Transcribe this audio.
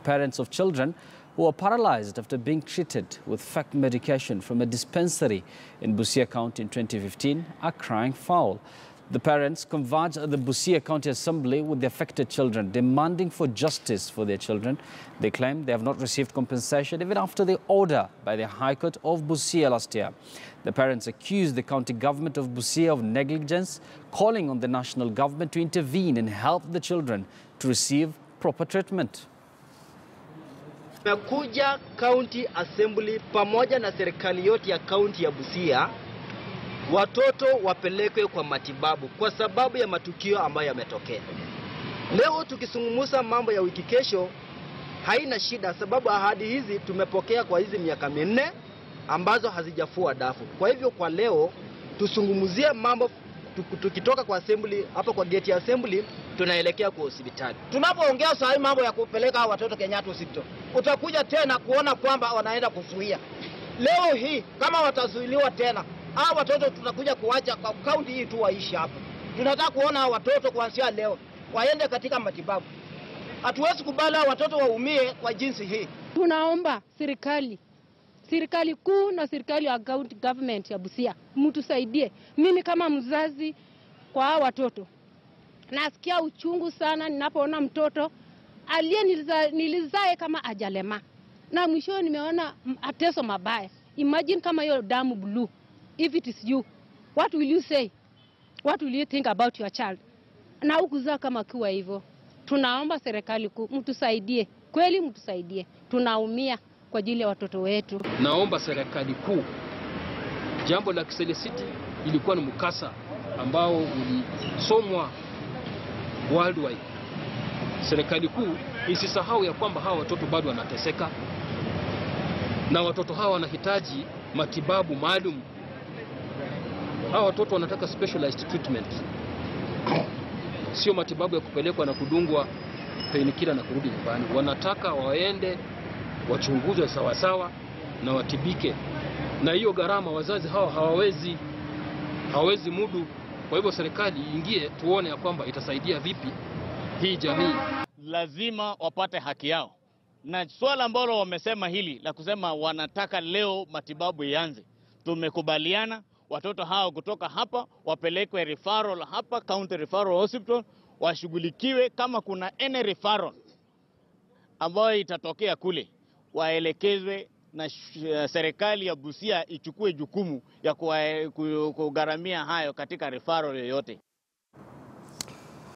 Parents of children who are paralyzed after being treated with fake medication from a dispensary in Busia County in 2015 are crying foul. The parents converged at the Busia County Assembly with the affected children, demanding for justice for their children. They claim they have not received compensation even after the order by the High Court of Busia last year. The parents accused the county government of Busia of negligence, calling on the national government to intervene and help the children to receive proper treatment. Tumekuja County Assembly pamoja na serikali yote ya kaunti ya Busia, watoto wapelekwe kwa matibabu kwa sababu ya matukio ambayo yametokea. Leo tukisungumuza mambo ya wiki kesho haina shida, sababu ahadi hizi tumepokea kwa hizi miaka 4 ambazo hazijafua dafu. Kwa hivyo kwa leo tusungumuzie mambo, tukitoka kwa assembly hapa kwa gate ya assembly tunaelekea kwa hospitali. Tunapoongea sasa mambo ya kupeleka watoto Kenyatta hospital, utakuja tena kuona kwamba wanaenda kufuia. Leo hii kama watazuiliwa tena, hao watoto tutakuja kuacha kwa kaunti hii tu waishi hapa. Tunataka kuona watoto kuanzia leo waende katika matibabu. Hatuwezi kubali watoto waumie kwa jinsi hii. Tunaomba serikali kuu na serikali ya county government ya Busia mtusaidie. Mimi kama mzazi kwa watoto nasikia uchungu sana ninapoona mtoto nilizae kama ajalema na mwisho nimeona ateso mabaya. Imagine kama hiyo damu blue. If it is you, what will you say? What will you think about your child? Na ukuzaa kama kiwa hivyo. Tunaomba serikali kuu mtusaidie. Kweli mtusaidie. Tunaumia kwa ajili ya watoto wetu. Naomba serikali kuu, jambo la Kisele City ilikuwa ni mkasa ambao ulisomwa worldwide. Serikali kuu isisahau ya kwamba hawa watoto bado wanateseka na watoto hawa wanahitaji matibabu maalum. Hawa watoto wanataka specialized treatment, sio matibabu ya kupelekwa na kudungwa painkiller na kurudi nyumbani. Wanataka waende wachunguzwe sawa sawa na watibike, na hiyo gharama wazazi hawa hawawezi mudu. Kwa hivyo serikali iingie, tuone ya kwamba itasaidia vipi hii jamii. Lazima wapate haki yao, na swala ambalo wamesema hili la kusema wanataka leo matibabu ianze, tumekubaliana. Watoto hao kutoka hapa wapelekwe referral hapa county referral hospital, washughulikiwe. Kama kuna any referral ambayo itatokea kule, waelekezwe na serikali ya Busia ichukue jukumu ya kugharamia hayo katika referral yoyote.